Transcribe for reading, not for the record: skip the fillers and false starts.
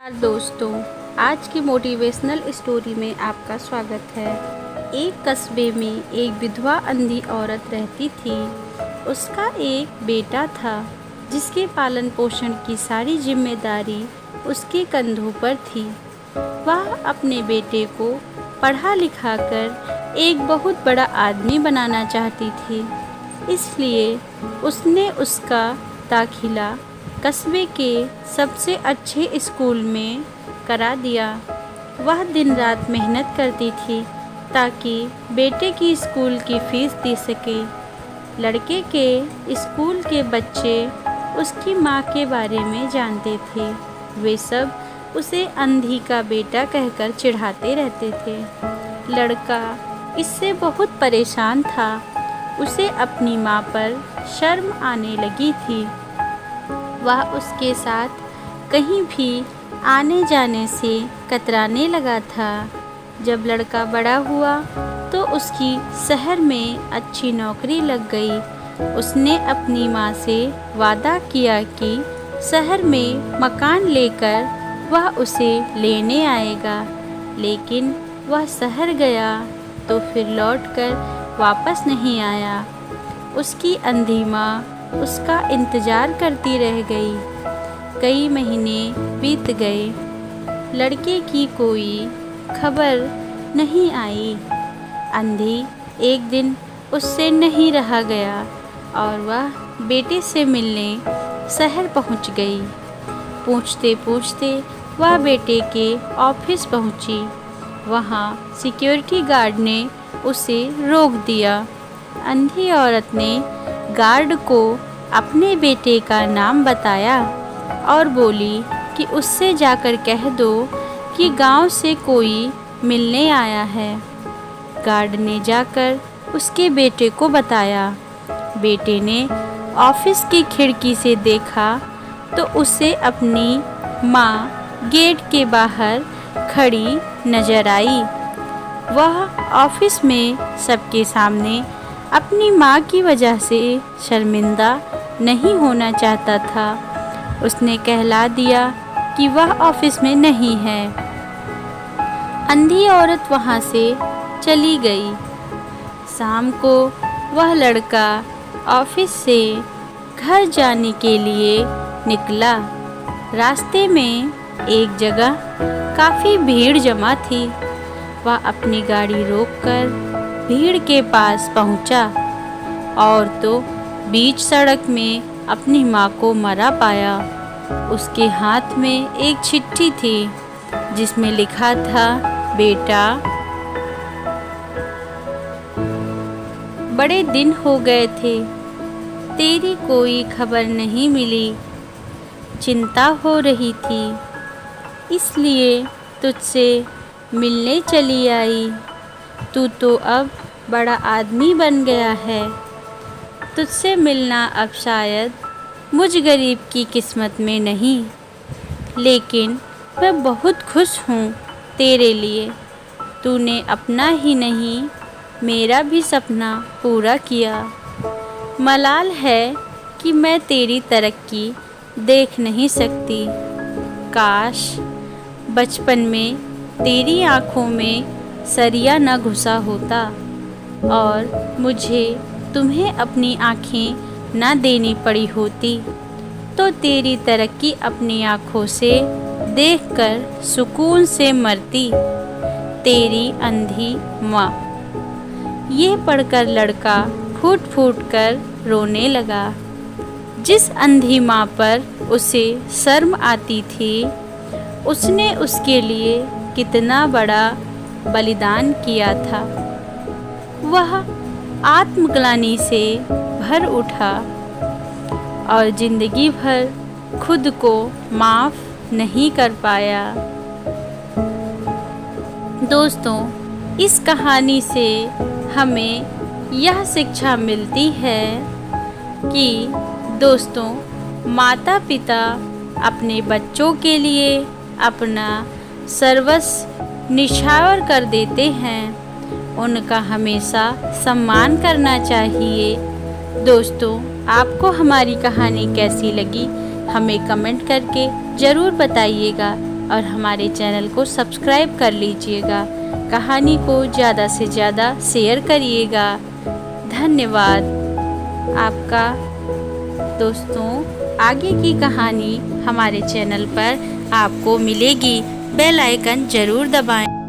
दोस्तों, आज की मोटिवेशनल स्टोरी में आपका स्वागत है। एक कस्बे में एक विधवा अंधी औरत रहती थी। उसका एक बेटा था जिसके पालन पोषण की सारी जिम्मेदारी उसके कंधों पर थी। वह अपने बेटे को पढ़ा लिखा कर एक बहुत बड़ा आदमी बनाना चाहती थी, इसलिए उसने उसका दाखिला कस्बे के सबसे अच्छे स्कूल में करा दिया। वह दिन रात मेहनत करती थी ताकि बेटे की स्कूल की फीस दे सके। लड़के के स्कूल के बच्चे उसकी माँ के बारे में जानते थे। वे सब उसे अंधी का बेटा कहकर चिढ़ाते रहते थे। लड़का इससे बहुत परेशान था। उसे अपनी माँ पर शर्म आने लगी थी। वह उसके साथ कहीं भी आने जाने से कतराने लगा था। जब लड़का बड़ा हुआ तो उसकी शहर में अच्छी नौकरी लग गई। उसने अपनी माँ से वादा किया कि शहर में मकान लेकर वह उसे लेने आएगा, लेकिन वह शहर गया तो फिर लौटकर वापस नहीं आया। उसकी अंधी माँ उसका इंतज़ार करती रह गई। कई महीने बीत गए, लड़के की कोई खबर नहीं आई। अंधी एक दिन उससे नहीं रहा गया और वह बेटे से मिलने शहर पहुंच गई। पूछते पूछते वह बेटे के ऑफिस पहुंची। वहां सिक्योरिटी गार्ड ने उसे रोक दिया। अंधी औरत ने गार्ड को अपने बेटे का नाम बताया और बोली कि उससे जाकर कह दो कि गांव से कोई मिलने आया है। गार्ड ने जाकर उसके बेटे को बताया। बेटे ने ऑफिस की खिड़की से देखा तो उसे अपनी माँ गेट के बाहर खड़ी नजर आई। वह ऑफिस में सबके सामने अपनी माँ की वजह से शर्मिंदा नहीं होना चाहता था। उसने कहला दिया कि वह ऑफिस में नहीं है। अंधी औरत वहाँ से चली गई। शाम को वह लड़का ऑफिस से घर जाने के लिए निकला। रास्ते में एक जगह काफ़ी भीड़ जमा थी। वह अपनी गाड़ी रोककर भीड़ के पास पहुंचा और तो बीच सड़क में अपनी माँ को मरा पाया। उसके हाथ में एक चिट्ठी थी जिसमें लिखा था, बेटा, बड़े दिन हो गए थे, तेरी कोई खबर नहीं मिली। चिंता हो रही थी, इसलिए तुझसे मिलने चली आई। तू तो अब बड़ा आदमी बन गया है। तुझसे मिलना अब शायद मुझ गरीब की किस्मत में नहीं, लेकिन मैं बहुत खुश हूँ तेरे लिए। तूने अपना ही नहीं मेरा भी सपना पूरा किया। मलाल है कि मैं तेरी तरक्की देख नहीं सकती। काश बचपन में तेरी आँखों में सरिया न घुसा होता और मुझे तुम्हें अपनी आँखें न देनी पड़ी होती, तो तेरी तरक्की अपनी आँखों से देखकर सुकून से मरती। तेरी अंधी माँ। ये पढ़कर लड़का फूट फूट कर रोने लगा। जिस अंधी माँ पर उसे शर्म आती थी, उसने उसके लिए कितना बड़ा बलिदान किया था। वह आत्मग्लानि से भर उठा और जिंदगी भर खुद को माफ़ नहीं कर पाया। दोस्तों, इस कहानी से हमें यह शिक्षा मिलती है कि दोस्तों, माता पिता अपने बच्चों के लिए अपना सर्वस्व निछावर कर देते हैं। उनका हमेशा सम्मान करना चाहिए। दोस्तों, आपको हमारी कहानी कैसी लगी हमें कमेंट करके ज़रूर बताइएगा। और हमारे चैनल को सब्सक्राइब कर लीजिएगा। कहानी को ज़्यादा से ज़्यादा शेयर करिएगा। धन्यवाद आपका। दोस्तों, आगे की कहानी हमारे चैनल पर आपको मिलेगी। बेल आइकन ज़रूर दबाएं।